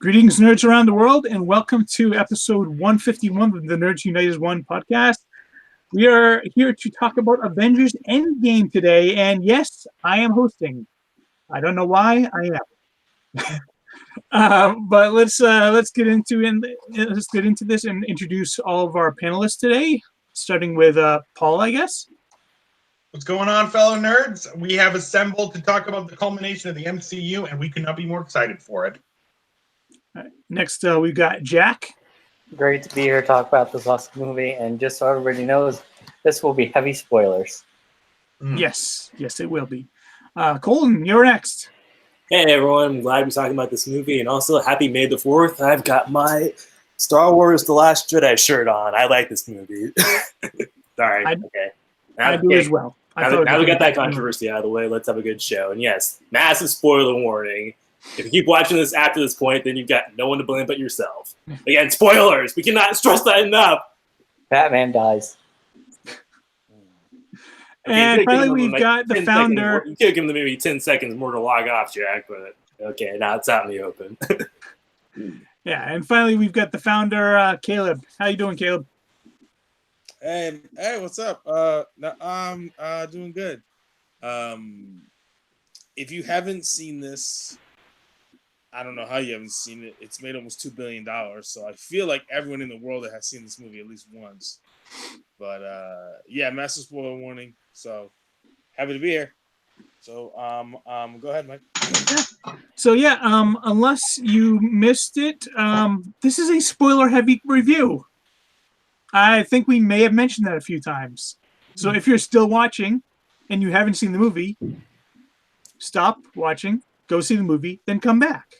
Greetings, nerds around the world, and welcome to episode 151 of the Nerds Unite as One podcast. We are here to talk about Avengers Endgame today, and yes, I am hosting. I don't know why I am. But let's get into this and introduce all of our panelists today, starting with Paul, I guess. What's going on, fellow nerds? We have assembled to talk about the culmination of the MCU, and we could not be more excited for it. Right. Next, we've got Jack. Great to be here to talk about this awesome movie, and just so everybody knows, this will be heavy spoilers. Yes, it will be. Colton, you're next. Hey everyone, I'm glad we're talking about this movie, and also happy May the 4th. I've got my Star Wars The Last Jedi shirt on. I like this movie. Sorry. Okay. I do as well. Now we got that controversy out of the way, let's have a good show. And yes, massive spoiler warning. If you keep watching this after this point, then you've got no one to blame but yourself. Again, spoilers! We cannot stress that enough! Batman dies. And finally, we've got the founder. You could give them maybe 10 seconds more to log off, Jack, but okay, now it's out in the open. Yeah, and finally, we've got the founder, Caleb. How you doing, Caleb? Hey, what's up? I'm doing good. If you haven't seen this, I don't know how you haven't seen it. It's made almost $2 billion, so I feel like everyone in the world has seen this movie at least once. But yeah, massive spoiler warning. So happy to be here. So go ahead, Mike. So yeah, unless you missed it, this is a spoiler-heavy review. I think we may have mentioned that a few times. So if you're still watching and you haven't seen the movie, stop watching, go see the movie, then come back,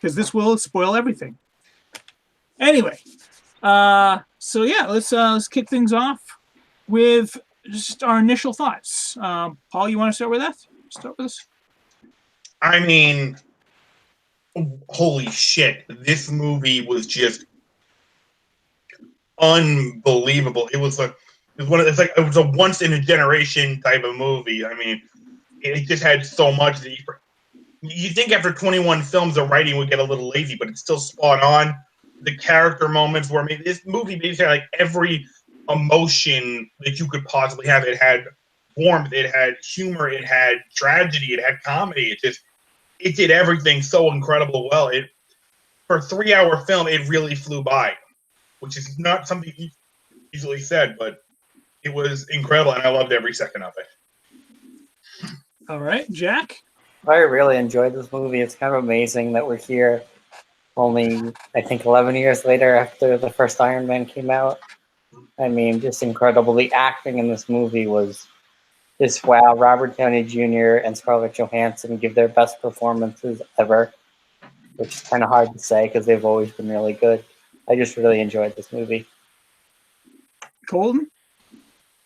because this will spoil everything. Anyway, so yeah, let's kick things off with just our initial thoughts. Paul, you want to start with that? Start with us. I mean, holy shit! This movie was just unbelievable. It was a once in a generation type of movie. I mean, it just had so much that you think after 21 films the writing would get a little lazy, but it's still spot on. The character moments were, I mean, this movie basically had like every emotion that you could possibly have. It had warmth, it had humor, it had tragedy, it had comedy. It did everything so incredible well. For a 3-hour film, it really flew by, which is not something easily said, but it was incredible, and I loved every second of it. All right, Jack? I really enjoyed this movie. It's kind of amazing that we're here only, I think, 11 years later after the first Iron Man came out. I mean, just incredible. The acting in this movie was just wow. Robert Downey Jr. and Scarlett Johansson give their best performances ever, which is kind of hard to say because they've always been really good. I just really enjoyed this movie. Colton?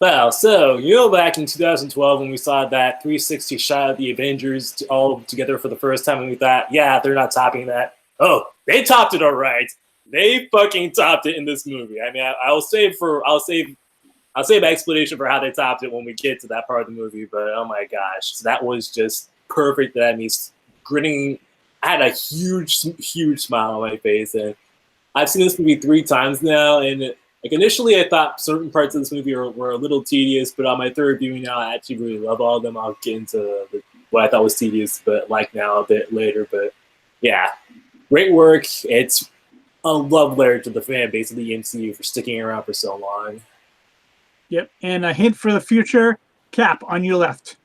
Well, so, back in 2012 when we saw that 360 shot of the Avengers all together for the first time, and we thought, yeah, they're not topping that. Oh, they topped it all right. They fucking topped it in this movie. I mean, I'll save my explanation for how they topped it when we get to that part of the movie, but oh my gosh, that was just perfect. That means grinning. I had a huge smile on my face, and I've seen this movie 3 times now, and like initially, I thought certain parts of this movie were a little tedious, but on my third viewing now, I actually really love all of them. I'll get into what I thought was tedious, but like now a bit later. But yeah, great work. It's a love letter to the fan base of the MCU for sticking around for so long. Yep, and a hint for the future, Cap on your left.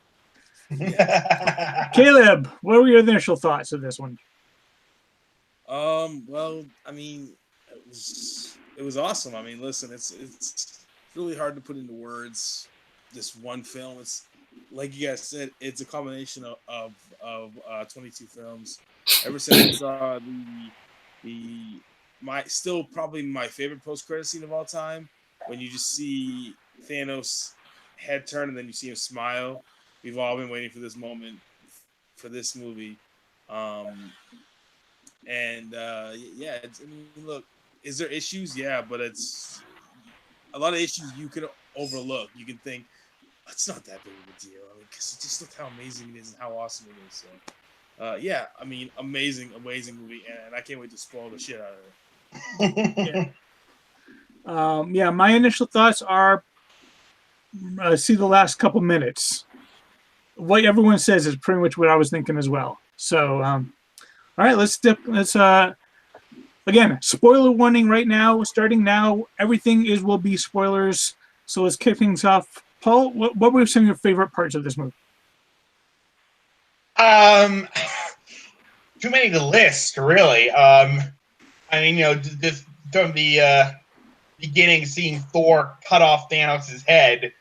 Caleb, what were your initial thoughts of this one? Well, I mean, it was awesome. I mean, listen, it's really hard to put into words this one film. It's like you guys said, it's a combination of 22 films. Ever since I saw probably my favorite post-credit scene of all time, when you just see Thanos' head turn and then you see him smile. We've all been waiting for this moment for this movie. Yeah, look, is there issues? Yeah, but it's a lot of issues you can overlook. You can think it's not that big of a deal because just look how amazing it is and how awesome it is. So Yeah, I mean, amazing movie, and I can't wait to spoil the shit out of it. Yeah, my initial thoughts are see the last couple minutes. What everyone says is pretty much what I was thinking as well. So, all right, let's again, spoiler warning right now. Starting now, everything will be spoilers. So let's kick things off. Paul, what were some of your favorite parts of this movie? Too many to list, really. I mean, just from the beginning, seeing Thor cut off Thanos' head,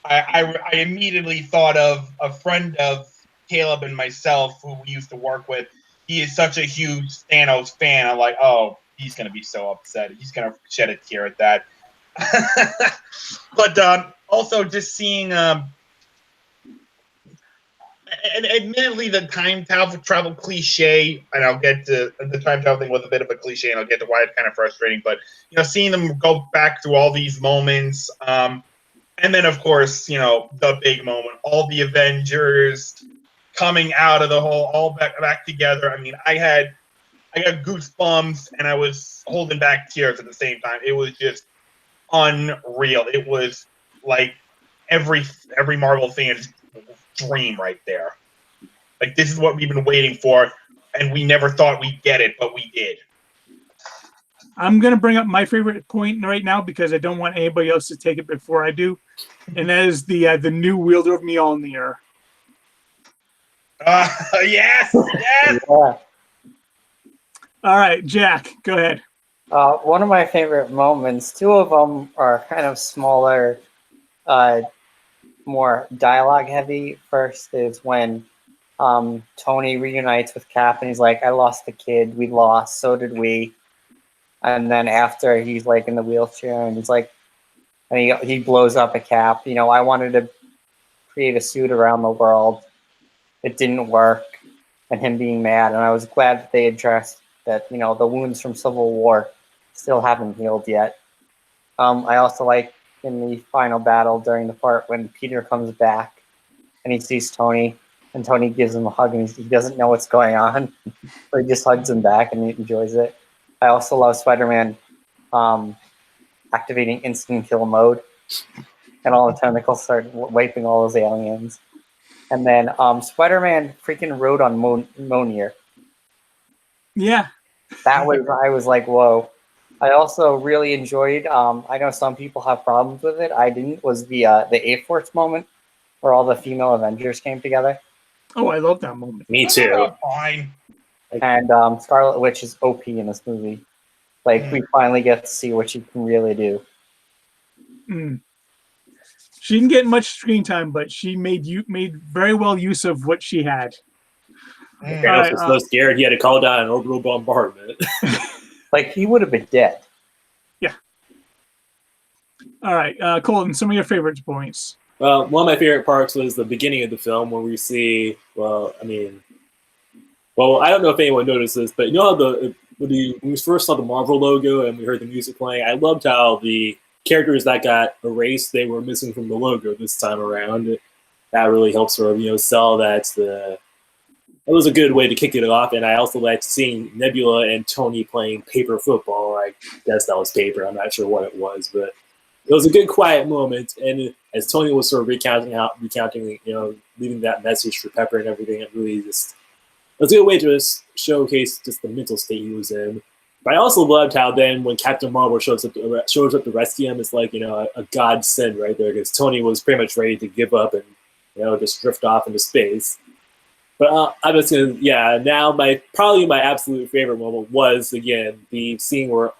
I immediately thought of a friend of Caleb and myself who we used to work with. He is such a huge Thanos fan. I'm like, oh, he's gonna be so upset. He's gonna shed a tear at that. But also just seeing, and admittedly, the time travel cliche, and I'll get to the time travel thing was a bit of a cliche, and I'll get to why it's kind of frustrating. But seeing them go back through all these moments, and then of course, the big moment, all the Avengers coming out of the hole, all back together. I mean, I got goosebumps, and I was holding back tears at the same time. It was just unreal. It was like every Marvel fan's dream right there. Like, this is what we've been waiting for, and we never thought we'd get it, but we did. I'm gonna bring up my favorite point right now because I don't want anybody else to take it before I do, and that is the new wielder of Mjolnir. Yes. Yeah. All right, Jack, go ahead. One of my favorite moments, two of them are kind of smaller, more dialogue heavy. First is when Tony reunites with Cap and he's like, I lost the kid, we lost, so did we. And then after he's like in the wheelchair and he's like, and he blows up a Cap. I wanted to create a suit around the world. It didn't work, and him being mad. And I was glad that they addressed that, the wounds from Civil War still haven't healed yet. I also like in the final battle during the part when Peter comes back and he sees Tony, and Tony gives him a hug, and he doesn't know what's going on, so he just hugs him back and he enjoys it. I also love Spider-Man activating instant kill mode, and all the tentacles start wiping all those aliens. And then Spider-Man freaking rode on Mjolnir. Yeah. That was, I was like, whoa. I also really enjoyed, I know some people have problems with it, I didn't, was the A-Force moment where all the female Avengers came together. Oh, I love that moment. Me too. Fine. And Scarlet Witch is OP in this movie. Like, we finally get to see what she can really do. She didn't get much screen time, but she made very well use of what she had. Thanos was so scared he had to call down an orbital bombardment. Like, he would have been dead. Yeah. All right, Colton, some of your favorite points. Well, one of my favorite parts was the beginning of the film where we see, I don't know if anyone noticed this, but how when we first saw the Marvel logo and we heard the music playing, I loved how the characters that got erased, they were missing from the logo this time around. That really helps sort of, sell that it was a good way to kick it off. And I also liked seeing Nebula and Tony playing paper football. I guess that was paper. I'm not sure what it was, but it was a good quiet moment. And as Tony was sort of recounting, leaving that message for Pepper and everything, it was a good way to just showcase just the mental state he was in. But I also loved how then when Captain Marvel shows up to rescue him, it's like, a godsend right there, because Tony was pretty much ready to give up and, just drift off into space. But I'm just gonna, now probably my absolute favorite moment was, again, the scene where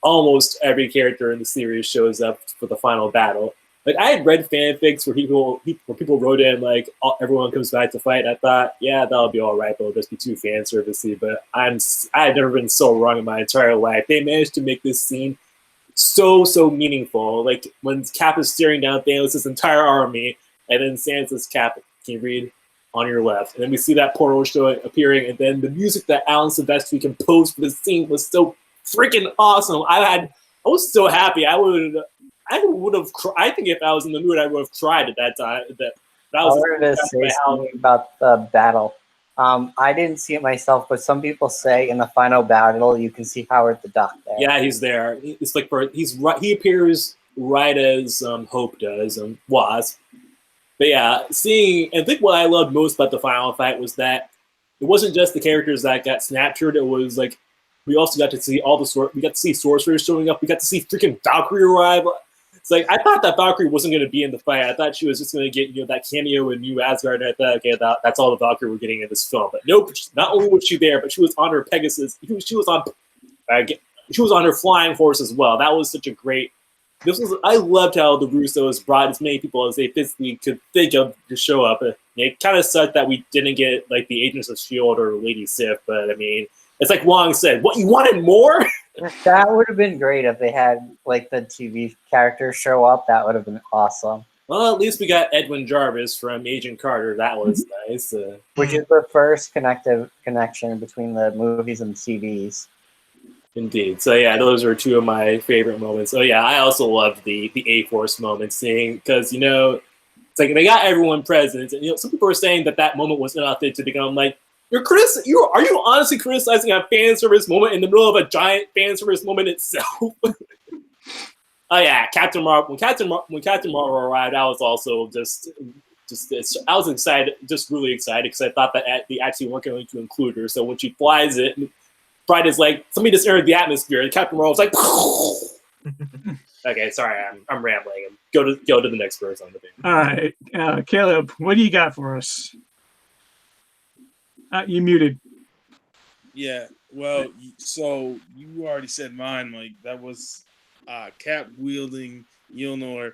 almost every character in the series shows up for the final battle. Like, I had read fanfics where people wrote in like everyone comes back to fight. And I thought, yeah, that'll be all right, but it'll just be too fan servicey. But I had never been so wrong in my entire life. They managed to make this scene so meaningful. Like when Cap is staring down Thanos' entire army, and then Sam says, "Cap, can you read on your left?" And then we see that portal appearing, and then the music that Alan Silvestri composed for the scene was so freaking awesome. I was so happy. I would have. I think if I was in the mood, I would have cried at that time. I wanted to say something about the battle. I didn't see it myself, but some people say in the final battle you can see Howard the Duck there. Yeah, he's there. It's like he's right. He appears right as Hope does, Wasp. But yeah, seeing and I think what I loved most about the final fight was that it wasn't just the characters that got snaptured. It was like we also got to see all the we got to see sorcerers showing up. We got to see freaking Valkyrie arrive. It's like I thought that Valkyrie wasn't going to be in the fight. I thought she was just going to get that cameo in New Asgard. And I thought, okay, that's all the Valkyrie we're getting in this film. But nope, not only was she there, but she was on her Pegasus. She was on her flying horse as well. That was such a great. I loved how the Russos brought as many people as they physically could think of to show up. It kind of sucked that we didn't get like the Agents of Shield or Lady Sif, but I mean, it's like Wong said, "What you wanted more?" That would have been great if they had like the TV characters show up. That would have been awesome. Well, at least we got Edwin Jarvis from Agent Carter. That was nice. Which is the first connection between the movies and CDs. Indeed. So yeah, those are two of my favorite moments. So yeah, I also loved the A-Force moment, seeing because it's like they got everyone present, and some people are saying that moment was inauthentic. And I'm like, are you honestly criticizing a fan service moment in the middle of a giant fan service moment itself? Oh yeah, Captain Marvel. When Captain Marvel arrived, I was also just I was excited, just really excited because I thought that they actually weren't going to include her. So when she flies it. Friday's like, somebody just entered the atmosphere, and Captain Marvel's like, okay, sorry, I'm rambling. Go to the next person on the thing. All right, Caleb, what do you got for us? You muted. Yeah, well, so you already said mine, Mike. That was Cap wielding Mjolnir.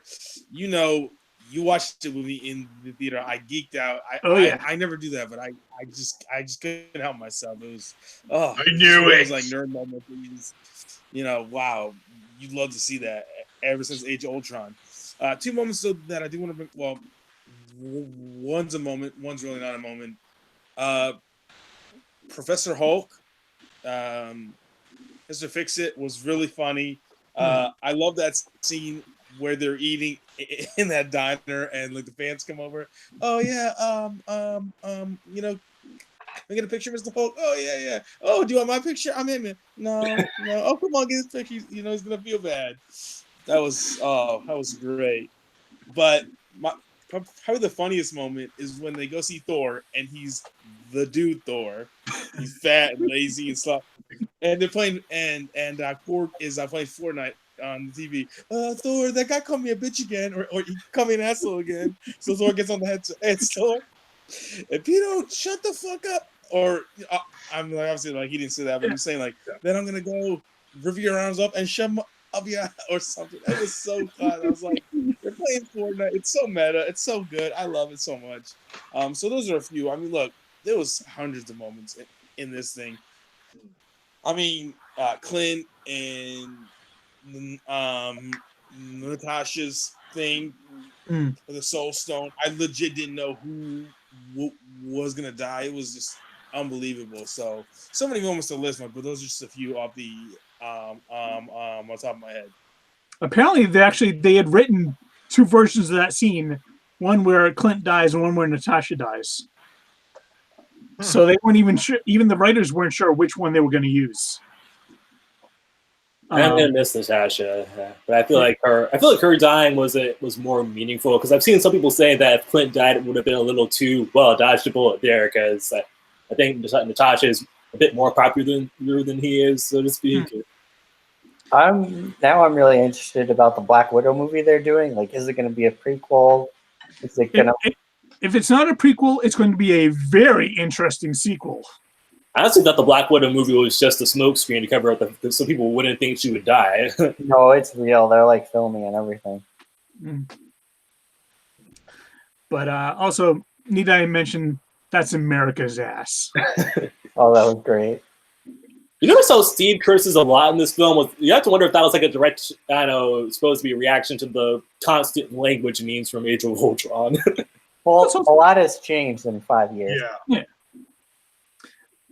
You watched it with me in the theater. I geeked out. I never do that, but I just couldn't help myself. It was I knew it. It was like nerd moment. Wow, you'd love to see that ever since Age of Ultron. Two moments though that I do want to bring. Well, one's a moment. One's really not a moment. Professor Hulk, Mr. Fix-It was really funny. I love that scene where they're eating in that diner and like the fans come over. Oh yeah, can I get a picture, Mr. Hulk? Oh yeah. Oh, do you want my picture? I'm in it. No. Oh, come on, get his picture. He's gonna feel bad. That was great. But probably the funniest moment is when they go see Thor and he's the dude Thor. He's fat and lazy and stuff. And they're playing and Korg is playing Fortnite on the TV. Thor, that guy called me a bitch again, or he called me an asshole again. So Thor gets on the headset. Thor, if you don't shut the fuck up, or I'm like obviously like he didn't say that, but he's saying like then I'm gonna go rip your arms up and shove my up yeah or something. It was so fun. I was like, they're playing Fortnite. It's so meta. It's so good. I love it so much. So those are a few. I mean, look, there was hundreds of moments in this thing. I mean, Clint and Natasha's thing for the Soul Stone. I legit didn't know who was gonna die. It was just unbelievable. So many moments to list, but those are just a few off the on top of my head. Apparently, they had written two versions of that scene, one where Clint dies and one where Natasha dies. So they weren't even sure. Even the writers weren't sure which one they were going to use. I'm gonna miss Natasha, but I feel like her dying was more meaningful because I've seen some people say that if Clint died, it would have been a little too dodged a bullet there because I think Natasha is a bit more popular than he is, so to speak. I'm really interested about the Black Widow movie they're doing. Like, is it going to be a prequel? Is it going to? If it's not a prequel, it's going to be a very interesting sequel. I honestly thought the Black Widow movie was just a smokescreen to cover up so people wouldn't think she would die. No, it's real. They're like filming and everything. But also, need I mention that's America's ass? Oh, that was great. You notice how Steve curses a lot in this film? You have to wonder if that was like a direct, supposed to be a reaction to the constant language memes from Age of Ultron. Well, a lot has changed in 5 years. Yeah.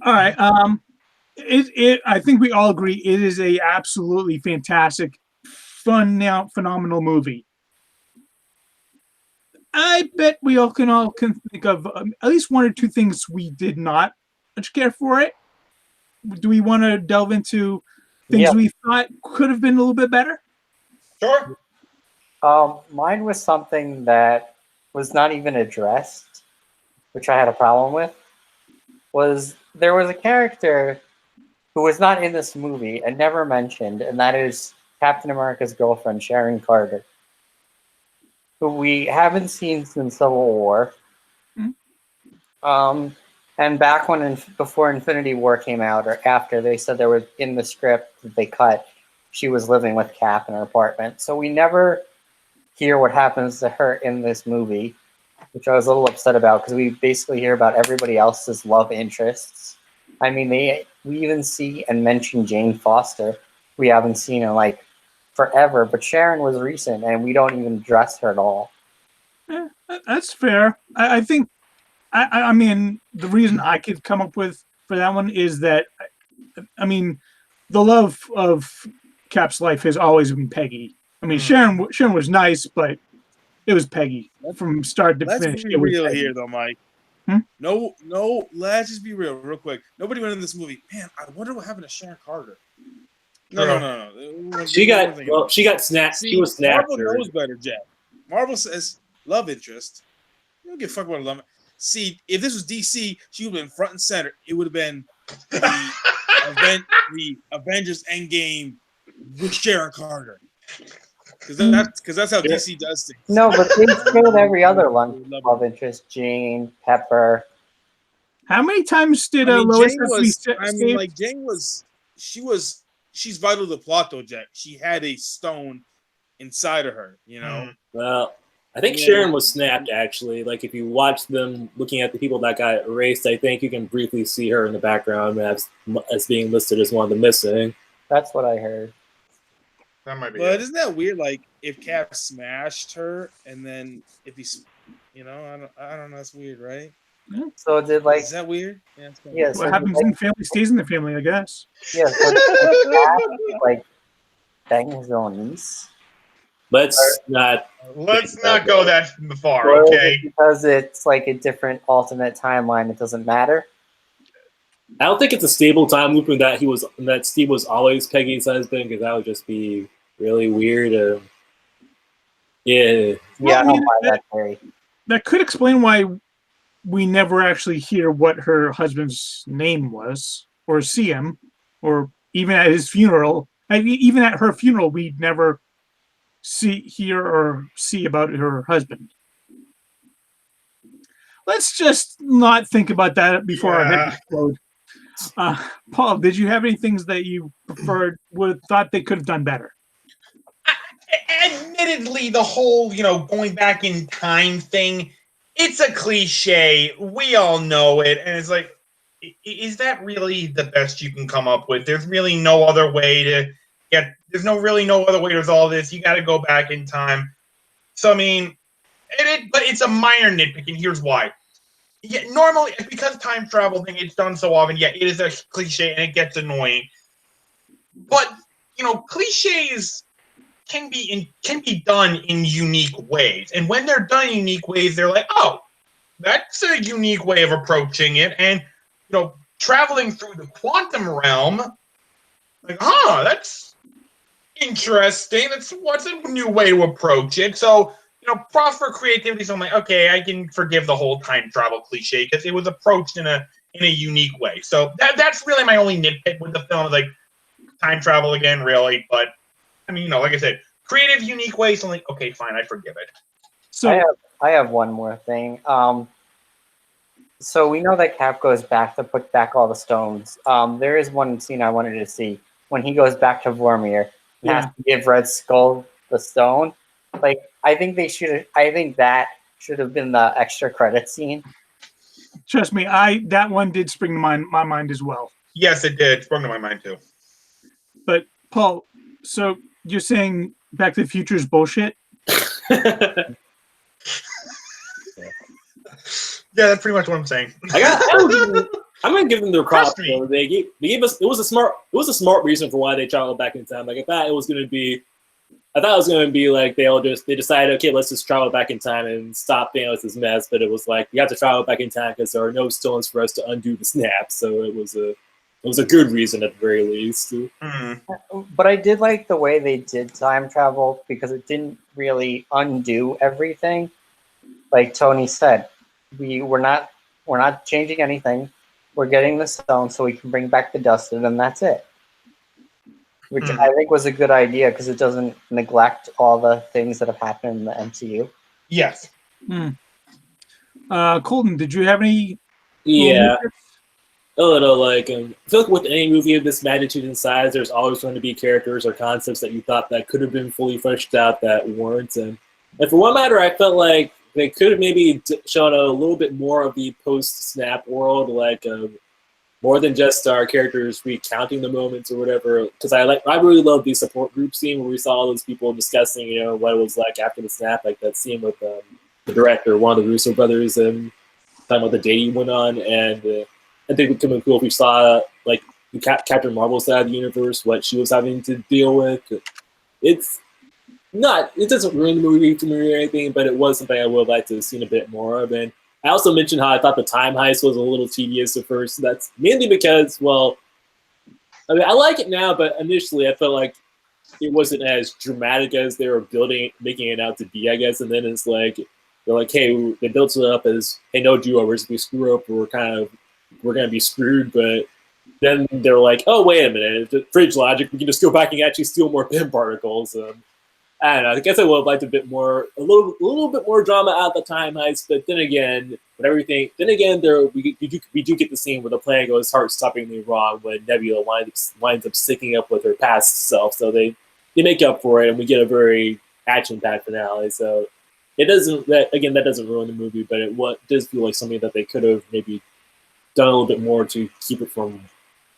All right. I think we all agree it is a absolutely fantastic, phenomenal movie. I bet we all can think of at least one or two things we did not much care for it. Do we want to delve into things Yeah. we thought could have been a little bit better? Sure. Mine was something that was not even addressed, which I had a problem with. Was there was a character who was not in this movie and never mentioned, and that is Captain America's girlfriend, Sharon Carter, who we haven't seen since Civil War. Mhm. And back when before Infinity War came out or after, they said there was in the script that they cut, she was living with Cap in her apartment. So we never hear what happens to her in this movie, which I was a little upset about because we basically hear about everybody else's love interests. I mean, we even see and mention Jane Foster. We haven't seen in like forever, but Sharon was recent, and we don't even address her at all. That's fair. I think. I mean, the reason I could come up with for that one is that, I mean, the love of Cap's life has always been Peggy. I mean, Sharon was nice, but it was Peggy from start to Let's finish. be It was real Peggy. here, though, Mike. Hmm? No, let's just be real quick. Nobody went in this movie. Man, I wonder what happened to Sharon Carter. No. She got snapped. See, She was snapped. Marvel knows better, Jack. Marvel says love interest. You don't give a fuck about love. See, if this was DC, she would have been front and center. It would have been the Avengers Endgame with Sharon Carter. Because that's how DC does things. No, but they killed every other love interest: Jane, Pepper. How many times did I mean, Lois Jane have to be was. saved? I mean, like Jane was. She's vital to the plot, though, Jack. She had a stone inside of her. You know. Well, I think Yeah. Sharon was snapped, actually. Like, if you watch them looking at the people that got erased, I think you can briefly see her in the background as being listed as one of the missing. That's what I heard. That might be. But isn't that weird? Like, if Cap smashed her, and then if he's, I don't know. That's weird, right? So did Is that weird? Yeah. Yes. What happens in the family stays in the family, I guess. Yeah. So Cap, like bang his own niece. Let's not go that far, Or is okay? it because it's like a different alternate timeline, it doesn't matter. I don't think it's a stable time loop in that Steve was always Peggy's husband, because that would just be really weird. Yeah. Yeah, I I mean, don't buy that theory. that could explain why we never actually hear what her husband's name was, or see him, or even at his funeral. Even at her funeral, we'd never hear or see about her husband. Let's just not think about that before our head explode. Paul, did you have any things that you preferred, thought they could have done better? Admittedly, the whole, going back in time thing, it's a cliche. We all know it. And it's like, is that really the best you can come up with? There's really no other way to there's no other way to resolve this. You got to go back in time. So, I mean, but it's a minor nitpick, and here's why. Yeah, normally, because time travel thing, it's done so often, it is a cliche, and it gets annoying. But, cliches can be done in unique ways. And when they're done in unique ways, they're like, oh, that's a unique way of approaching it. And, traveling through the quantum realm, like, that's interesting. What's a new way to approach it? So, props for creativity. So I'm like, okay, I can forgive the whole time travel cliche because it was approached in a unique way. So that's really my only nitpick with the film. Is like time travel again, really. But I mean, like I said, creative, unique ways. So I'm like, okay, fine, I forgive it. So I have one more thing. So we know that Cap goes back to put back all the stones. There is one scene I wanted to see when he goes back to Vormir and has to give Red Skull the stone. Like, I think that should have been the extra credit scene. trust me, that one did spring to my mind as well. Yes, it did. Sprung to my mind too. But Paul, so you're saying Back to the Future is bullshit? Yeah, that's pretty much what I'm saying. I'm gonna give them their props. Trust me. They gave us. It was a smart reason for why they traveled back in time. Like, I thought it was gonna be I thought it was going to be like they decided, okay, let's just travel back in time and stop Thanos' mess. But it was like you have to travel back in time because there are no stones for us to undo the snap. So it was a good reason at the very least. Mhm. But I did like the way they did time travel because it didn't really undo everything. Like Tony said, we're not changing anything. We're getting the stone so we can bring back the dust, and then that's it. Which I think was a good idea because it doesn't neglect all the things that have happened in the MCU. Yes. Colton, did you have any little Yeah, nitpicks? a little like I feel like with any movie of this magnitude and size, there's always going to be characters or concepts that you thought that could have been fully fleshed out that weren't. And for one matter, I felt like they could have maybe shown a little bit more of the post-snap world, like more than just our characters recounting the moments or whatever. Because I really love the support group scene where we saw all those people discussing, what it was like after the snap, like that scene with the director, one of the Russo brothers, and talking about the day he went on. And I think it would come cool if we saw like the Captain Marvel side of the universe, what she was having to deal with. It's not, it doesn't ruin the movie for me or anything, but it was something I would like to have seen a bit more of. And I also mentioned how I thought the time heist was a little tedious at first. That's mainly because, well, I mean, I like it now, but initially I felt like it wasn't as dramatic as they were making it out to be, I guess. And then it's like, they're like, hey, they built it up as, hey, no do-overs. If we screw up, we're going to be screwed. But then they're like, oh, wait a minute, fridge logic, we can just go back and actually steal more PIM particles. I don't know. I guess I would have liked a little bit more drama at the time heist. But then again, we do get the scene where the plan goes heart-stoppingly wrong when Nebula winds up sticking up with her past self. So they make up for it, and we get a very action-packed finale. So that doesn't ruin the movie, but does feel like something that they could have maybe done a little bit more to keep it from.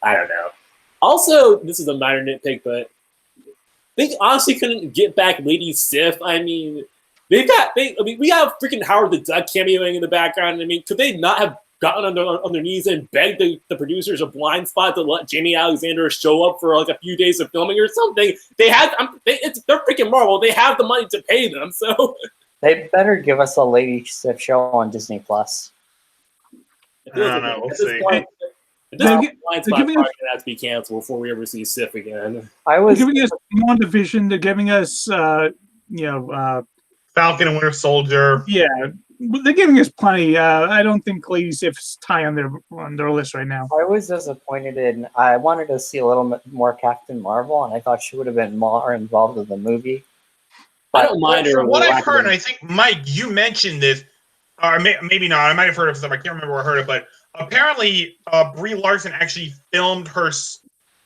I don't know. Also, this is a minor nitpick, but they honestly couldn't get back Lady Sif. I mean, we have freaking Howard the Duck cameoing in the background. I mean, could they not have gotten on their knees and begged the producers of Blind Spot to let Jamie Alexander show up for like a few days of filming or something? They're freaking Marvel. They have the money to pay them, so They better give us a Lady Sif show on Disney Plus. I don't know. We'll see. Blind Spot's probably gonna have to be canceled before we ever see Sif again. They're giving us WandaVision. They're giving us, Falcon and Winter Soldier. yeah, they're giving us plenty. I don't think Lady Sif's high on their list right now. I was disappointed in. I wanted to see a little bit more Captain Marvel, and I thought she would have been more involved in the movie. I don't mind her. From what I've heard, and I think Mike, you mentioned this, or maybe not. I might have heard of something. I can't remember where I heard it, but apparently, Brie Larson actually filmed her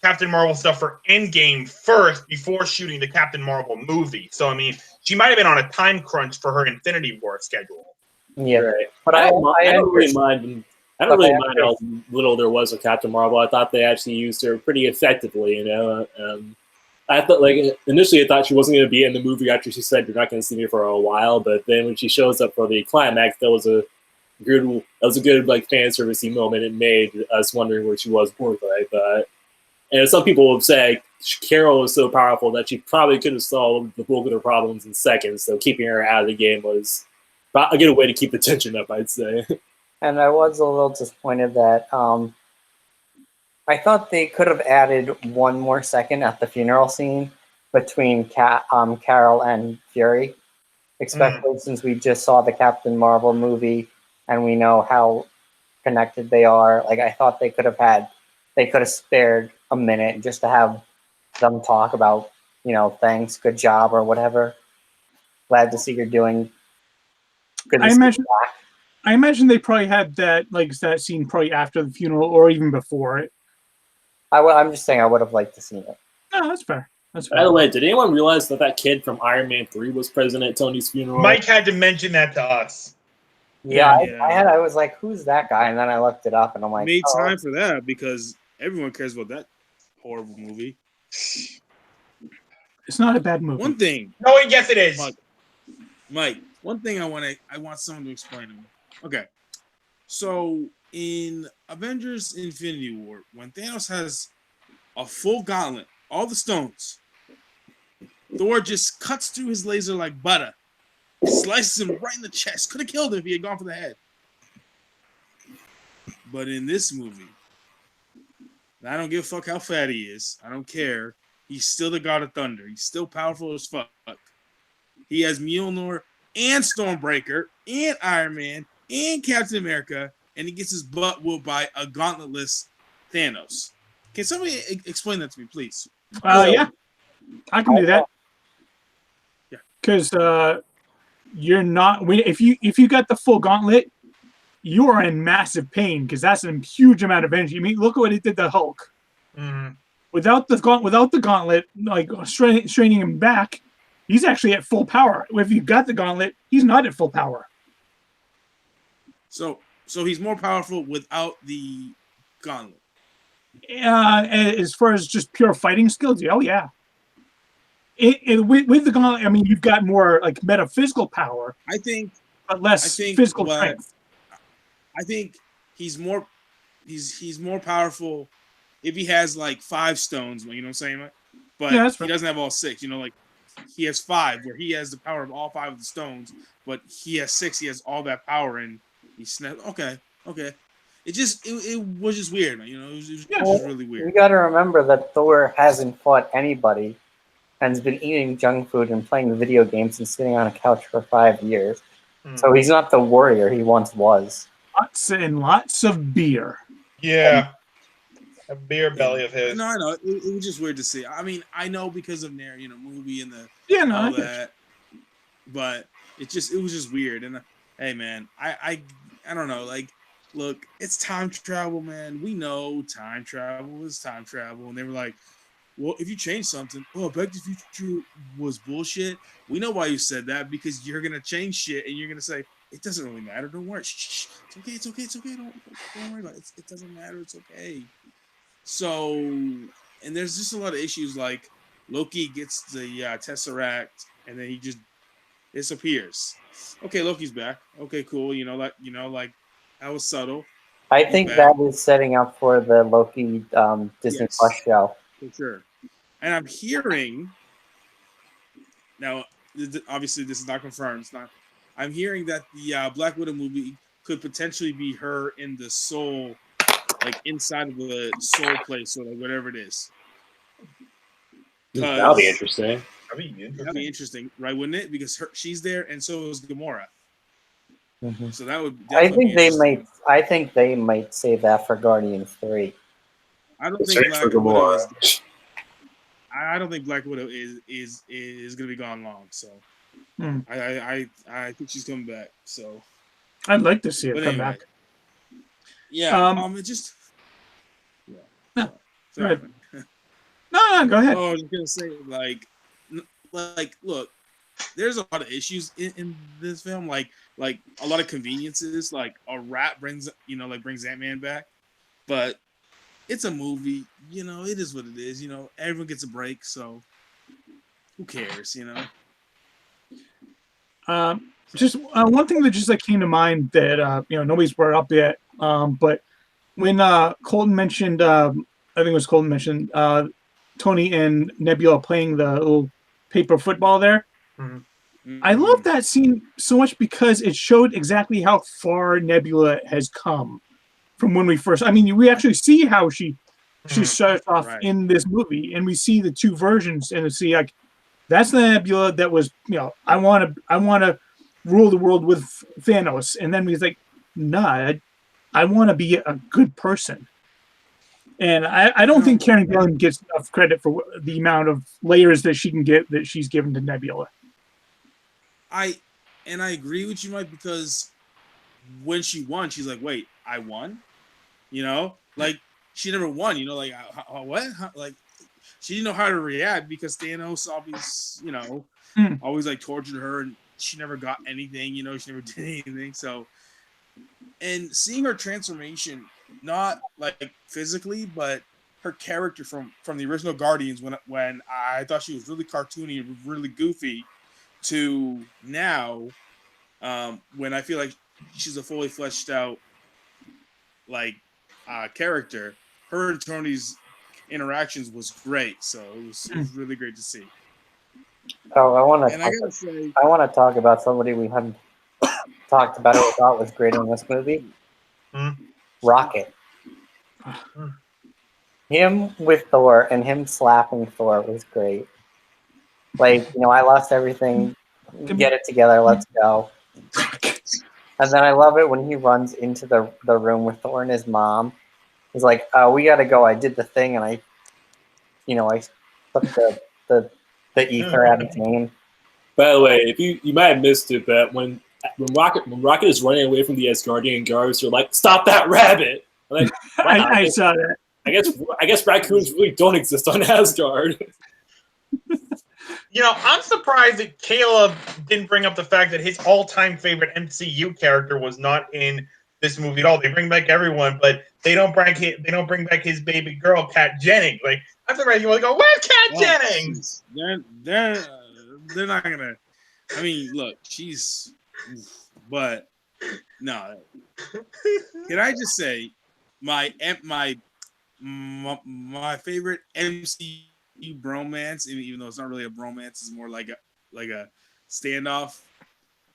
Captain Marvel stuff for Endgame first before shooting the Captain Marvel movie. So I mean, she might have been on a time crunch for her Infinity War schedule. Yeah, right. But I don't really mind. I don't really mind how little there was of Captain Marvel. I thought they actually used her pretty effectively. I thought, like, initially I thought she wasn't going to be in the movie after she said you're not going to see me for a while, but then when she shows up for the climax, that was a good like fan servicey moment. It made us wondering where she was worth it, I thought. And some people would say Carol was so powerful that she probably could have solved the bulk of her problems in seconds. So keeping her out of the game was a good way to keep the tension up, I'd say. And I was a little disappointed that I thought they could have added one more second at the funeral scene between Carol and Fury, especially since we just saw the Captain Marvel movie and we know how connected they are. Like, I thought they could have spared a minute just to have them talk about, thanks, good job, or whatever. Glad to see you're doing good. I imagine they probably had that scene probably after the funeral or even before it. I'm just saying I would have liked to see it. No, that's fair. By the way, did anyone realize that kid from Iron Man 3 was present at Tony's funeral? Mike had to mention that to us. Yeah. I was like, who's that guy? And then I looked it up and I'm like, made time for that because everyone cares about that horrible movie. It's not a bad movie. One thing. No, yes, it is. Mike, one thing I want someone to explain to me. Okay. So in Avengers Infinity War, when Thanos has a full gauntlet, all the stones, Thor just cuts through his laser like butter, slices him right in the chest. Could have killed him if he had gone for the head. But in this movie, I don't give a fuck how fat he is. I don't care. He's still the God of Thunder. He's still powerful as fuck. He has Mjolnir and Stormbreaker and Iron Man and Captain America, and he gets his butt whooped by a gauntletless Thanos. Can somebody explain that to me, please? Yeah, I can do that. Yeah. Because you're not. If you got the full gauntlet, you are in massive pain because that's a huge amount of energy. I mean, look at what it did to Hulk. Mhm. Without the gauntlet, like straining him back, he's actually at full power. If you got the gauntlet, he's not at full power. So he's more powerful without the gauntlet. As far as just pure fighting skills, oh yeah. With the gauntlet, I mean, you've got more like metaphysical power, I think but less physical strength. I think he's more powerful if he has like 5 stones, you know what I'm saying? But Yeah, that's he right. doesn't have all 6, you know, like he has 5 where he has the power of all 5 of the stones, but he has 6, he has all that power and he snapped. Okay. It was just weird, man. You know, it was just really weird. You got to remember that Thor hasn't fought anybody and has been eating junk food and playing video games and sitting on a couch for 5 years. So he's not the warrior he once was. Lots and lots of beer. Yeah. A beer belly of his. No, I know. It was just weird to see. I mean, I know because of their, movie and all that, but it was just weird. And hey, man, I don't know. Like, look, it's time travel, man. We know time travel is time travel, and they were like, well, if you change something, Back to the Future was bullshit. We know why you said that because you're gonna change shit and you're gonna say it doesn't really matter. Don't worry. Shh. It's okay. Don't worry about it. It doesn't matter. It's okay. So, and there's just a lot of issues like Loki gets the Tesseract and then he just disappears. Okay, Loki's back. Okay, cool. Like that was subtle. I He's think back. that is setting up for the Loki Disney Yes. Plus show. For sure. And I'm hearing now. Obviously, this is not confirmed. It's not. I'm hearing that the Black Widow movie could potentially be her in the soul, like inside of the soul place or like whatever it is. That'll be interesting. That'd be interesting, right? Wouldn't it? Because she's there, and so is Gamora. Mm-hmm. So that would. I think they might save that for Guardians 3. I don't think Black Widow is. I don't think Black Widow is going to be gone long. So I think she's coming back. So I'd like to see her come back. Yeah. It just. Yeah. No. Sorry. No, go ahead. Oh, I was gonna say like, look, there's a lot of issues in this film, like a lot of conveniences. Like a rat brings Ant-Man back, but it's a movie. It is what it is. Everyone gets a break, so who cares? Just one thing that just came to mind that nobody's brought up yet. But when Colton mentioned, I think it was Colton mentioned Tony and Nebula playing the little paper football there. Mm-hmm. I love that scene so much because it showed exactly how far Nebula has come from when we first. I mean, we actually see how she starts off in this movie, and we see the two versions, and we see like that's the Nebula that was, I want to rule the world with Thanos, and then he's like, nah, I want to be a good person. And I don't think Karen Gillan gets enough credit for the amount of layers that she can get that she's given to Nebula. I agree with you, Mike, because when she won, she's like, "Wait, I won," like she never won. Like what? Like she didn't know how to react because Thanos always like tortured her, and she never got anything. She never did anything. So, and seeing her transformation, not like physically, but her character from the original Guardians, when I thought she was really cartoony and really goofy, to now, when I feel like she's a fully fleshed out character. Her and Tony's interactions was great, so it was really great to see. Oh, I want And I gotta say, to talk about somebody we haven't talked about or thought was great in this movie. Hmm. Rocket. Him with Thor and him slapping Thor was great. Like, I lost everything. Get it together. Let's go. And then I love it when he runs into the room with Thor and his mom. He's like, we got to go. I did the thing, and I took the ether out of Jane. By the way, if you might have missed it, but when Rocket is running away from the Asgardian guards, they're like, "Stop that rabbit!" I'm like, wow, I saw that. I guess raccoons really don't exist on Asgard. I'm surprised that Caleb didn't bring up the fact that his all-time favorite MCU character was not in this movie at all. They bring back everyone, but they don't bring back his baby girl, Kat Jennings. Like, I'm surprised you want to go, "Where's Kat Jennings?" They're not gonna. I mean, look, she's, but no. Can I just say, my favorite MCU bromance, even though it's not really a bromance, it's more like a standoff.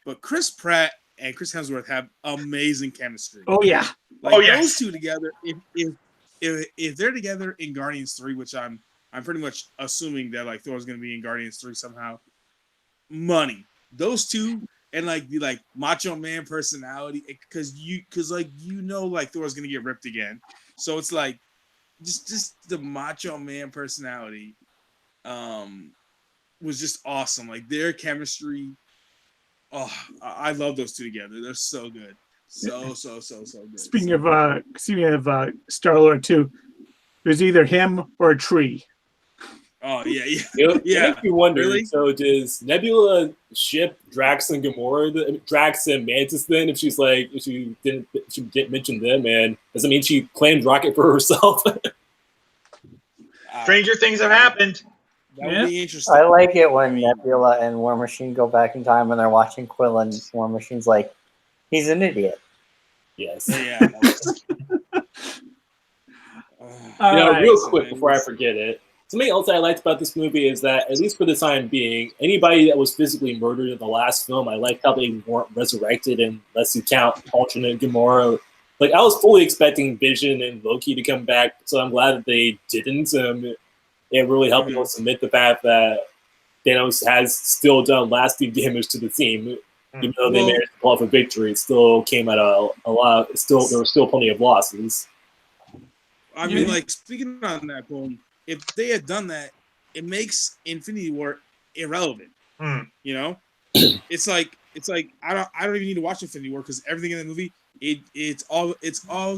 But Chris Pratt and Chris Hemsworth have amazing chemistry. Oh yeah. Like yes. those two together, if they're together in Guardians 3, which I'm pretty much assuming that like Thor's gonna be in Guardians 3 somehow. Money. Those two and like the Macho Man personality, because Thor's gonna get ripped again. So it's like just the Macho Man personality was just awesome. Like their chemistry. Oh, I love those two together. They're so good. So good. Speaking of Star-Lord too, there's either him or a tree. Oh yeah. It Yeah. makes me wonder. Really? So does Nebula ship Drax and Gamora, Drax and Mantis? Then, if she didn't mention them, and does it mean she claimed Rocket for herself? Stranger things have happened. That would be interesting. I like it when Nebula and War Machine go back in time and they're watching Quill, and War Machine's like, he's an idiot. Yes. Yeah. Real quick before I forget it, something else I liked about this movie is that, at least for the time being, anybody that was physically murdered in the last film, I liked how they weren't resurrected, unless you count alternate Gamora. Like, I was fully expecting Vision and Loki to come back, so I'm glad that they didn't. It really helped me submit the fact that Thanos has still done lasting damage to the team. Even though they managed to pull off a victory, it still came at a lot. There were still plenty of losses. I mean, like, speaking on that, Boom, if they had done that, it makes Infinity War irrelevant. You know, it's like I don't even need to watch Infinity War because everything in the movie it's all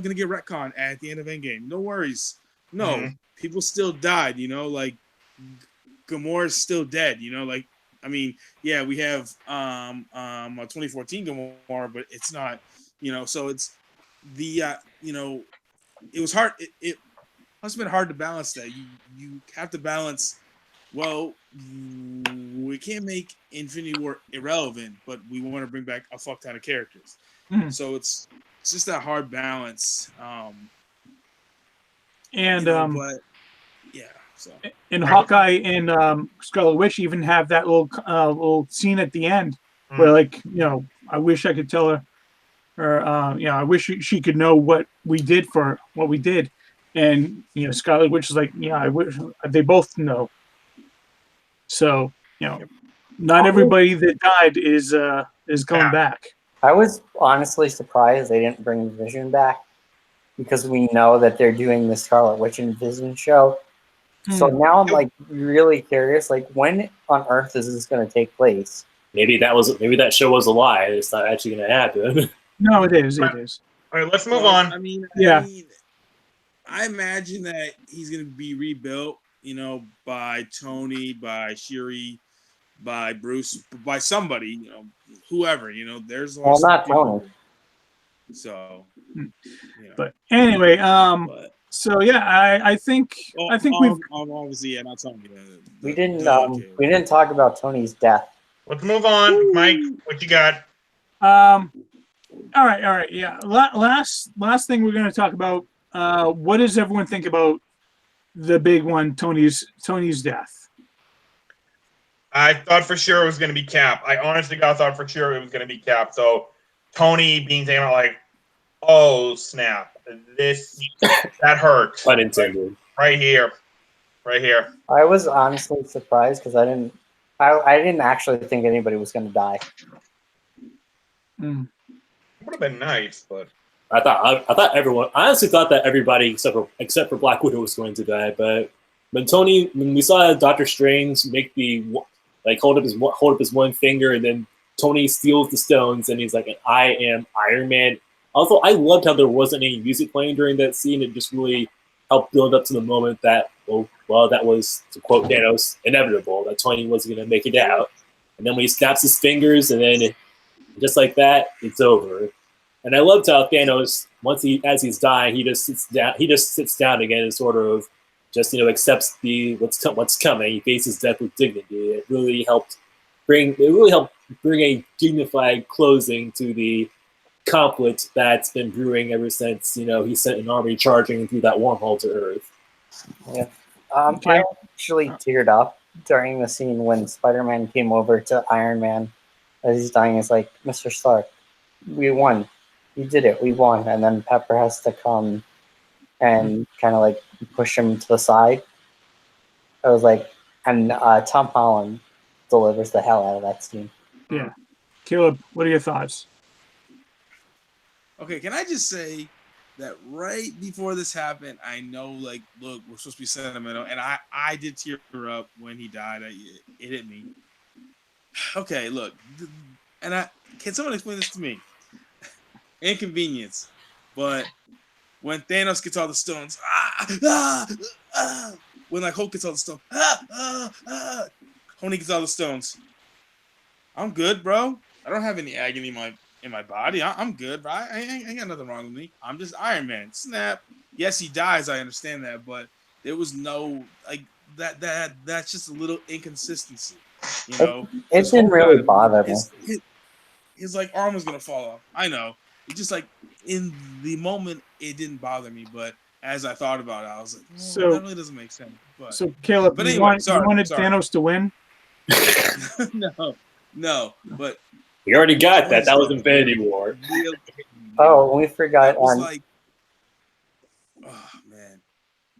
gonna get retconned at the end of Endgame. No worries. No, people still died. Like Gamora's still dead. Like, I mean, yeah, we have a 2014 Gamora, but it's not. So it's the it was hard. It must have been hard to balance that. You have to balance. Well, we can't make Infinity War irrelevant, but we want to bring back a fuck ton of characters. So it's just that hard balance. But yeah. So and Hawkeye and Scarlet Witch even have that little scene at the end where, like, I wish I could tell her, or I wish she could know what we did, and Scarlet Witch is like, I wish they both know. So not everybody that died is coming back. I was honestly surprised they didn't bring Vision back, because we know that they're doing the Scarlet Witch and Vision show. So now I'm like really curious, like, when on earth is this going to take place? Maybe that show was a lie. It's not actually going to happen. No, it is. It is. All right, let's move on. I mean, I imagine that he's going to be rebuilt, by Tony, by Shuri, by Bruce, by somebody, whoever, there's not Tony. So, But anyway, so yeah, I think we've obviously not Tony. We didn't talk about Tony's death. Let's move on, Mike. What you got? All right, yeah. Last thing we're going to talk about. What does everyone think about the big one, Tony's death? I thought for sure it was going to be Cap. I honestly thought for sure it was going to be Cap. So Tony being taken out, like, oh snap, that hurt. Pun intended. Right here, right here. I was honestly surprised because I didn't actually think anybody was going to die. Mm. It would have been nice, but I thought everyone. I honestly thought that everybody except for Black Widow was going to die. But when we saw Doctor Strange make hold up his one finger, and then Tony steals the stones, and he's like, "I am Iron Man." Also, I loved how there wasn't any music playing during that scene. It just really helped build up to the moment that, well, that was, to quote Thanos, inevitable, that Tony wasn't going to make it out. And then when he snaps his fingers, and then just like that, it's over. And I loved how Thanos, as he's dying, he just sits down. He just sits down again and sort of just accepts what's coming. He faces death with dignity. It really helped bring a dignified closing to the conflict that's been brewing ever since he sent an army charging through that wormhole to Earth. Yeah. Okay. I actually teared up during the scene when Spider-Man came over to Iron Man as he's dying. He's like, "Mr. Stark, we won. You did it. We won." And then Pepper has to come and kind of like push him to the side. I was like, and Tom Holland delivers the hell out of that scene. Yeah. Caleb, what are your thoughts? Okay, can I just say that right before this happened, I know, like, look, we're supposed to be sentimental, and I did tear up when he died. It hit me. Okay, look, and can someone explain this to me? Inconvenience, but when Thanos gets all the stones, when like Hulk gets all the stones, Tony gets all the stones, I'm good, bro. I don't have any agony in my body. I'm good, bro. I ain't got nothing wrong with me. I'm just Iron Man. Snap. Yes, he dies. I understand that, but there was no like that's just a little inconsistency, you know. It didn't really bother me. His like arm was gonna fall off. I know. It just like in the moment it didn't bother me, but as I thought about it, I was like, that really doesn't make sense. But so Caleb, but you anyway, wanted Thanos to win? no, but we already got that. That was Infinity War. Oh, we forgot. That was like, oh man,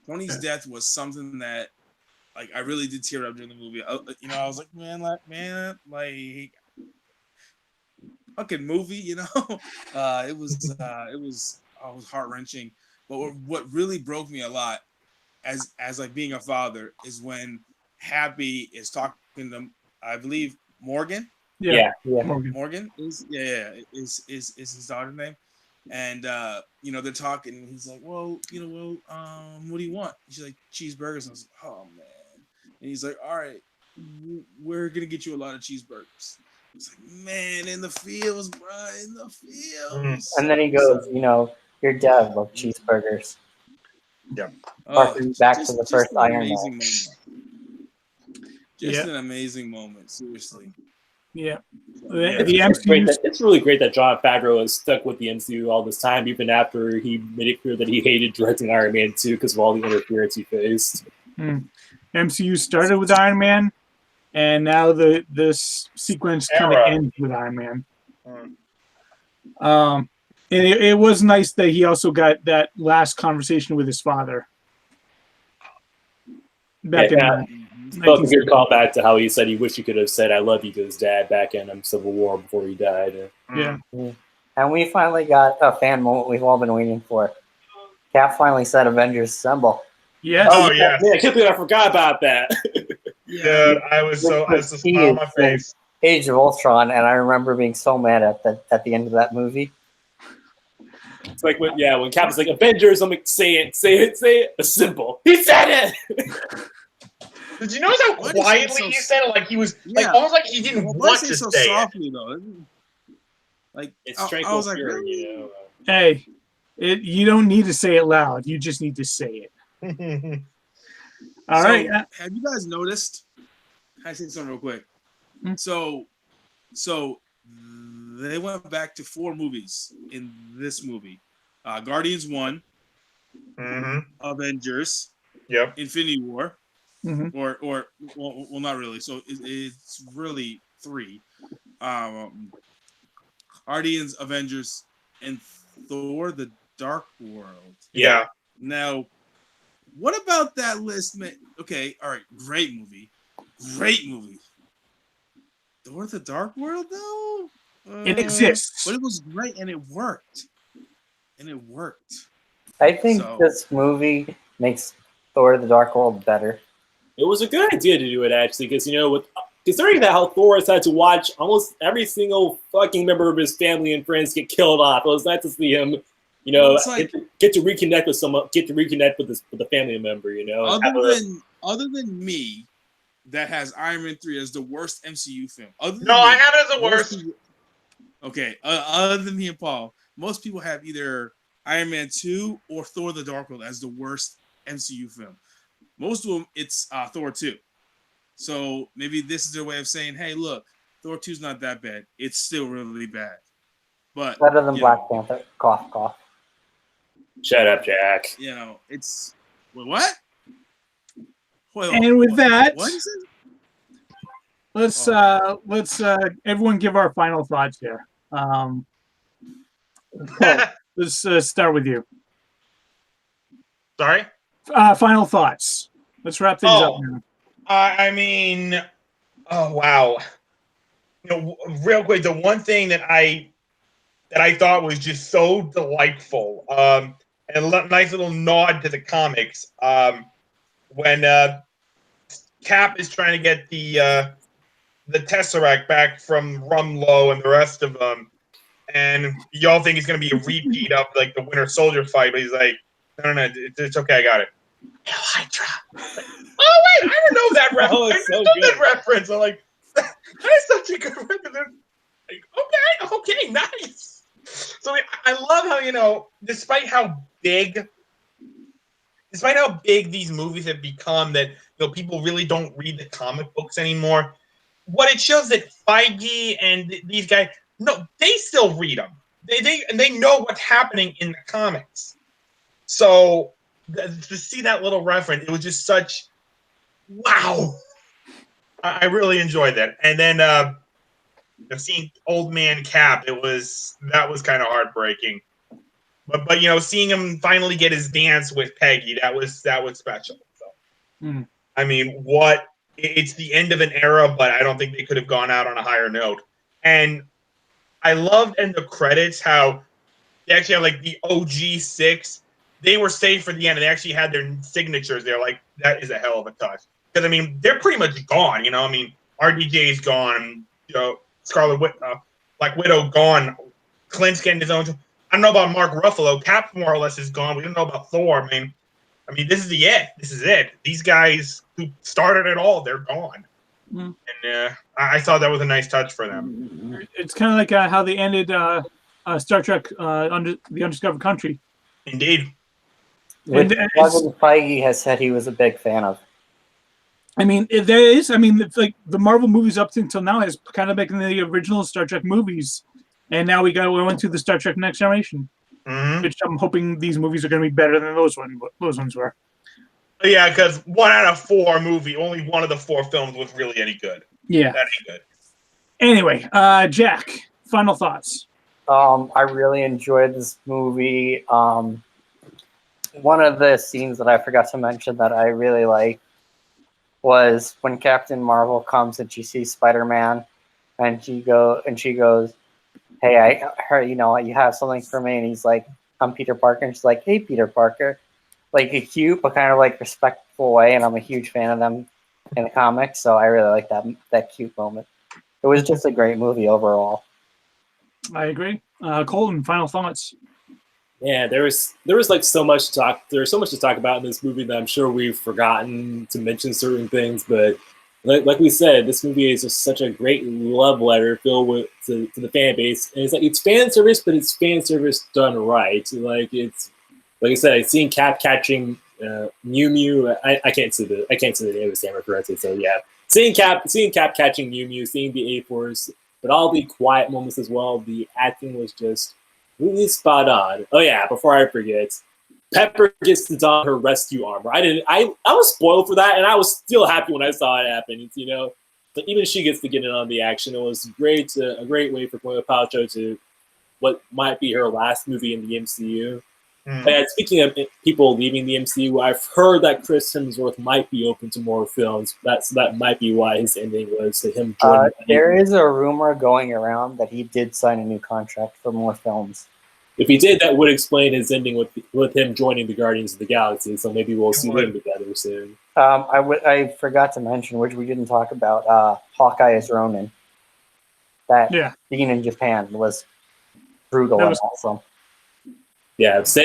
Tony's death was something that, like, I really did tear up during the movie. I was like, man, like, fucking movie, it was heart wrenching. But what really broke me a lot, as like being a father, is when Happy is talking to, I believe, Morgan. Yeah. Morgan is his daughter's name, and they're talking, and he's like, well, what do you want? She's like, cheeseburgers. And I was like, oh man. And he's like, all right, we're gonna get you a lot of cheeseburgers. It's like, man, in the fields, bro, in the fields. And then he goes, your dad loved cheeseburgers. Yeah. Back to the first Iron Man. Just an amazing moment, seriously. Yeah. The MCU. It's really great that Jon Favreau has stuck with the MCU all this time, even after he made it clear that he hated directing Iron Man 2 because of all the interference he faced. MCU started with Iron Man, and now this sequence kind of ends with Iron Man. And it was nice that he also got that last conversation with his father. Back in felt a good callback to how he said he wished he could have said "I love you" to his dad back in Civil War before he died. Yeah. And we finally got a fan moment we've all been waiting for. Cap finally said "Avengers Assemble." Yes. Oh yeah. I can't believe I forgot about that. Yeah, I was a smile on my face. Age of Ultron, and I remember being so mad at the end of that movie. It's like when Cap was like Avengers, I'm like, say it, assemble. He said it. Did you notice how quietly he said it? Like he was almost like he didn't want to so say softly, it. Though. Like it's tranquil was like, fear, Hey, you don't need to say it loud. You just need to say it. All right. Have you guys noticed? I say something real quick. So they went back to 4 movies in this movie: Guardians 1, Avengers, Yep, Infinity War, well, not really. So it's really three. Guardians, Avengers, and Thor: The Dark World. Yeah. Now, what about that list, man? Okay, all right, great movie. Thor: The Dark World, though. It exists. But it was great, and it worked. I think So- this movie makes Thor: The Dark World better. It was a good idea to do it actually, because with considering that how Thor has had to watch almost every single fucking member of his family and friends get killed off. It was nice to see him, Well, it's like- get to reconnect with someone, get to reconnect with a family member. Other than me, that has Iron Man 3 as the worst MCU film. No, I have it as the worst. Okay, other than me and Paul, most people have either Iron Man 2 or Thor: The Dark World as the worst MCU film. Most of them, it's Thor 2. So maybe this is their way of saying, hey, look, Thor 2's not that bad. It's still really bad. But Better than Black Panther. Cough, cough. Shut up, Jack. It's what? And with that, what is it? let's everyone give our final thoughts here. Paul, let's start with you. Sorry. Final thoughts. Let's wrap things up now. I mean, oh wow. Real quick, the one thing that I thought was just so delightful, and a nice little nod to the comics, when Cap is trying to get the Tesseract back from Rumlow and the rest of them, and y'all think it's going to be a repeat of like the Winter Soldier fight, but he's like, no, it's okay, I got it. Hell, Hydra. Oh wait, I don't know that reference. Oh, I it's didn't so know that good. reference. I'm like, that is such a good reference. Like, okay, nice. So I love how despite how big these movies have become, that people really don't read the comic books anymore. What it shows that Feige and these guys, no, they still read them. They know what's happening in the comics. So to see that little reference, it was just such wow. I really enjoyed that. And then seeing Old Man Cap, that was kind of heartbreaking. But seeing him finally get his dance with Peggy, that was special. So, I mean, it's the end of an era, but I don't think they could have gone out on a higher note. And I loved in the credits how they actually have like the OG6. They were saved for the end, and they actually had their signatures there. Like, that is a hell of a touch. Because I mean, they're pretty much gone. I mean, RDJ's gone. Black Widow gone. Clint's getting his own. I don't know about Mark Ruffalo. Cap more or less is gone. We don't know about Thor. I mean, this is the end. This is it. These guys who started it all, they're gone. And I thought that was a nice touch for them. It's kind of like how they ended Star Trek under the Undiscovered Country. Indeed. Which Kevin Feige has said he was a big fan of. I mean, it's like the Marvel movies up until now has kind of making the original Star Trek movies, and now we went to the Star Trek Next Generation, which I'm hoping these movies are going to be better than those ones were. Yeah, because 1 out of 4 movie, only one of the 4 films was really any good. Yeah, that ain't good. Anyway, Jack, final thoughts. I really enjoyed this movie. One of the scenes that I forgot to mention that I really like was when Captain Marvel comes and she sees Spider-Man, and she goes, "Hey, I heard you have something for me," and he's like, "I'm Peter Parker," and she's like, "Hey, Peter Parker," like a cute but kind of like respectful way, and I'm a huge fan of them in the comics, so I really like that cute moment. It was just a great movie overall. I agree. Colton, final thoughts. Yeah, there was like so much to talk. There's so much to talk about in this movie that I'm sure we've forgotten to mention certain things. But like we said, this movie is just such a great love letter filled to the fan base, and it's fan service, but it's fan service done right. Like I said, seeing Cap catching Mew Mew. I can't say the name of the Sam correctly. So yeah, seeing Cap catching Mew Mew, seeing the A-Force, but all the quiet moments as well. The acting was just really spot on. Oh yeah, before I forget, Pepper gets to don her rescue armor. I was spoiled for that, and I was still happy when I saw it happen. You know, but even she gets to get in on the action. It was great, a great way for Gwyneth Paltrow to what might be her last movie in the MCU. And speaking of people leaving the MCU, I've heard that Chris Hemsworth might be open to more films. That might be why his ending was him joining. There is a rumor going around that he did sign a new contract for more films. If he did, that would explain his ending with him joining the Guardians of the Galaxy. So maybe we'll see them together soon. I forgot to mention, which we didn't talk about, Hawkeye as Ronin. That scene in Japan was brutal and awesome. Yeah, it's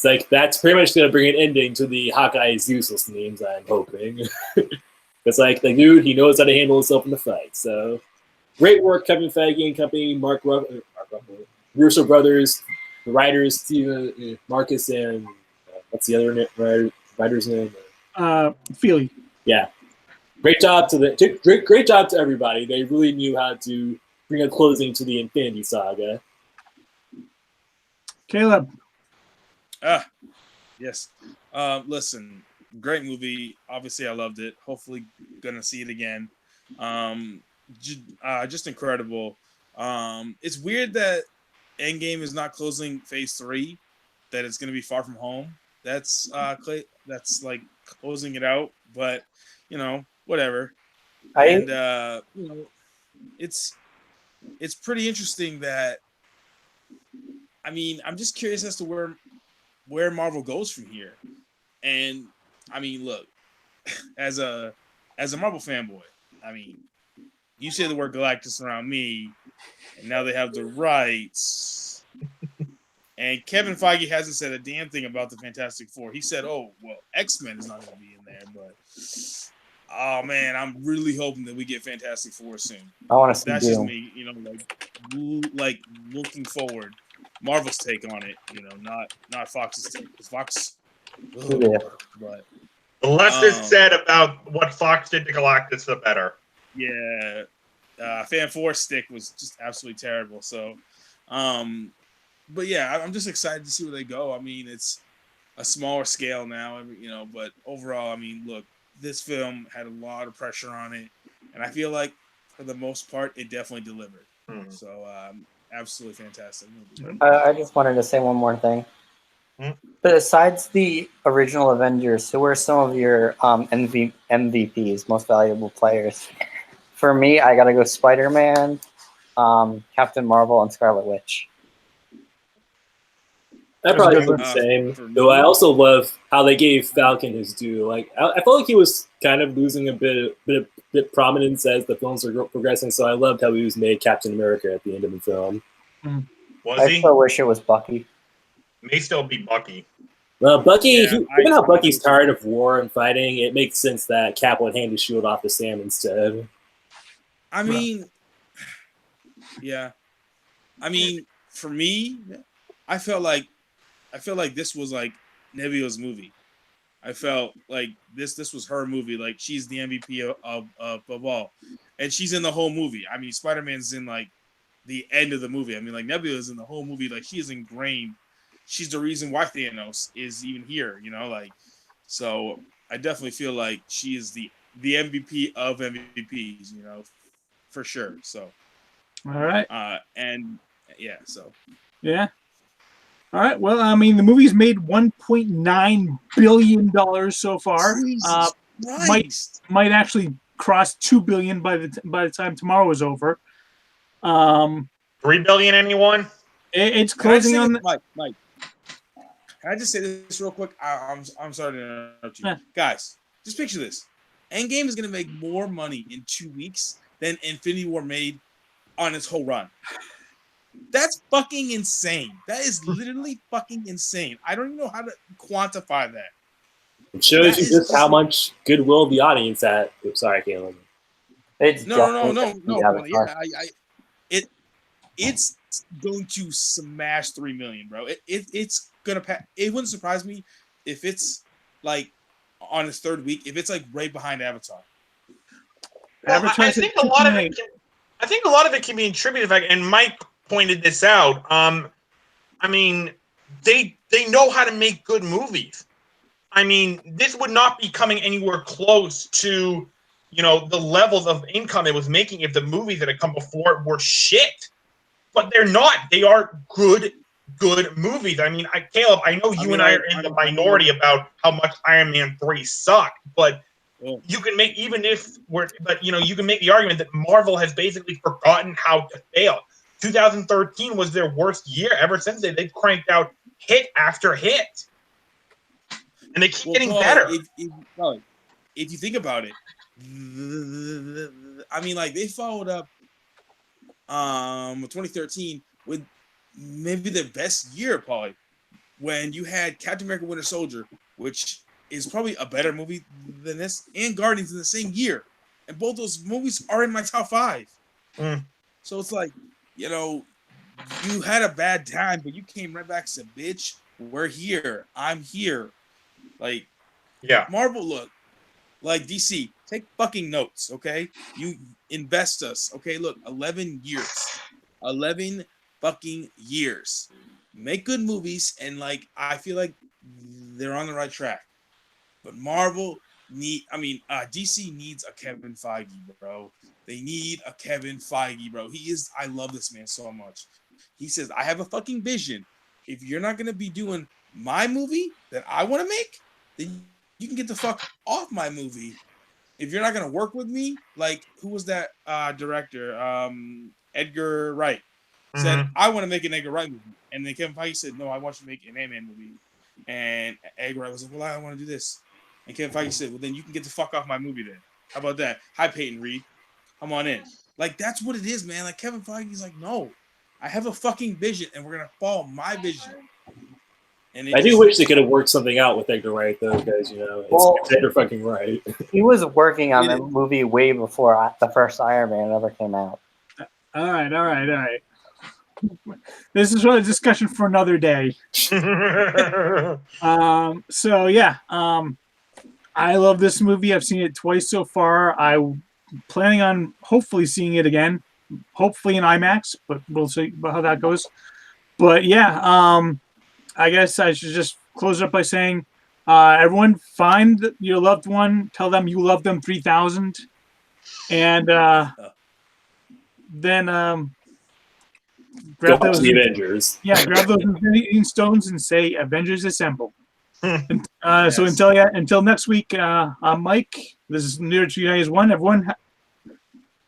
like that's pretty much going to bring an ending to the Hawkeye's useless names, I'm hoping. It's like the dude, he knows how to handle himself in the fight. So great work, Kevin Feige and company, Mark Ruffalo, Russo brothers, the writers, Steven, Marcus, and what's the other writer's name? Feely. Yeah, great job to great job to everybody. They really knew how to bring a closing to the Infinity Saga. Caleb. Yes. Listen, great movie. Obviously, I loved it. Hopefully, gonna see it again. Just incredible. It's weird that Endgame is not closing Phase 3. That it's gonna be Far From Home. That's like closing it out. But you know, whatever. It's pretty interesting that. I mean, I'm just curious as to where Marvel goes from here. And I mean, look, as a Marvel fanboy, I mean, you say the word Galactus around me, and now they have the rights. And Kevin Feige hasn't said a damn thing about the Fantastic Four. He said, "Oh, well, X-Men is not going to be in there, but oh man, I'm really hoping that we get Fantastic Four soon." I want to see. That's just me, you know, like looking forward. Marvel's take on it, you know, not Fox's take. Because Fox, but the less is said about what Fox did to Galactus, the better. Yeah, Fan 4 stick was just absolutely terrible. So, but yeah, I'm just excited to see where they go. I mean, it's a smaller scale now, you know, but overall, I mean, look, this film had a lot of pressure on it, and I feel like for the most part, it definitely delivered. So, absolutely fantastic movie. I just wanted to say one more thing. Besides the original Avengers, who were some of your MVPs, most valuable players? For me, I gotta go Spider-Man, Captain Marvel, and Scarlet Witch. I probably feel the same. Though I also love how they gave Falcon his due. Like I felt like he was kind of losing a bit prominence as the films were progressing. So I loved how he was made Captain America at the end of the film. I still wish it was Bucky. May still be Bucky. Well, Bucky, given how Bucky's tired of war and fighting, it makes sense that Cap would hand his shield off to Sam instead. I mean, yeah. I mean, for me, I felt like this was like Nebula's movie. I felt like this was her movie. Like she's the MVP of all, and she's in the whole movie. I mean, Spider-Man's in like the end of the movie. I mean, like Nebula's in the whole movie. Like she is ingrained. She's the reason why Thanos is even here. You know, like so. I definitely feel like she is the MVP of MVPs. You know, for sure. So. All right. And yeah. So. Yeah. All right. Well, I mean, the movie's made $1.9 billion so far. Might actually cross $2 billion by the time tomorrow is over. 3 billion, anyone? It's closing on Mike. Can I just say this real quick? I'm sorry to interrupt you, guys. Just picture this: Endgame is going to make more money in 2 weeks than Infinity War made on its whole run. That's fucking insane. That is literally fucking insane. I don't even know how to quantify that. It shows you just how much goodwill the audience had. Oops, sorry, Caleb. No. Yeah, it's going to smash 3 million, bro. It's gonna pass. It wouldn't surprise me if it's like on its third week. If it's like right behind Avatar. Well, I think a lot of it. I think a lot of it can be attributed, and Mike pointed this out. I mean, they know how to make good movies. I mean, this would not be coming anywhere close to, the levels of income it was making if the movies that had come before it were shit. But they're not. They are good movies. I mean, Caleb, I know you and I are in the minority about how much Iron Man 3 sucked, but you can make you can make the argument that Marvel has basically forgotten how to fail. 2013 was their worst year. Ever since then, they've cranked out hit after hit. And they keep getting better. If you think about it, I mean, like, they followed up 2013 with maybe the best year, probably, when you had Captain America Winter Soldier, which is probably a better movie than this, and Guardians in the same year. And both those movies are in my top 5. So it's like, you had a bad time, but you came right back and said, bitch, we're here. I'm here. Like, yeah. Marvel, look, like DC, take fucking notes, okay? You invest us, okay? Look, 11 years. 11 fucking years. Make good movies, and, like, I feel like they're on the right track. But Marvel DC needs a Kevin Feige, bro. They need a Kevin Feige, bro. I love this man so much. He says, I have a fucking vision. If you're not going to be doing my movie that I want to make, then you can get the fuck off my movie. If you're not going to work with me, like, who was that director? Edgar Wright said, I want to make an Edgar Wright movie. And then Kevin Feige said, no, I want you to make an Ant-Man movie. And Edgar Wright was like, well, I want to do this. And Kevin Feige said, well, then you can get the fuck off my movie then. How about that? Hi, Peyton Reed. Come on in. Like, that's what it is, man. Like, Kevin Feige's like, no, I have a fucking vision, and we're going to follow my vision. And I do wish they could have worked something out with Edgar Wright, though, because, it's Edgar fucking Wright. He was working on the movie way before the first Iron Man ever came out. All right. This is really a discussion for another day. I love this movie. I've seen it twice so far. I'm planning on hopefully seeing it again, hopefully in IMAX, but we'll see how that goes. But I guess I should just close it up by saying, everyone find your loved one, tell them you love them 3,000, and then grab those the Avengers. Yeah, grab those Infinity Stones and say Avengers Assemble. Yes. So until next week, I'm Mike. This is Near to United 1. Everyone,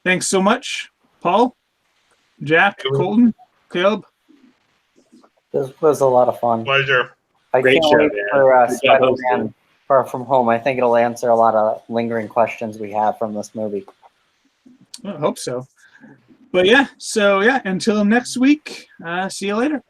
thanks so much. Paul, Jack, Colton, Caleb. This was a lot of fun. Pleasure. I Great can't show, wait man. for Good job Spider-Man hosting. Far From Home. I think it'll answer a lot of lingering questions we have from this movie. I hope so. But until next week, see you later.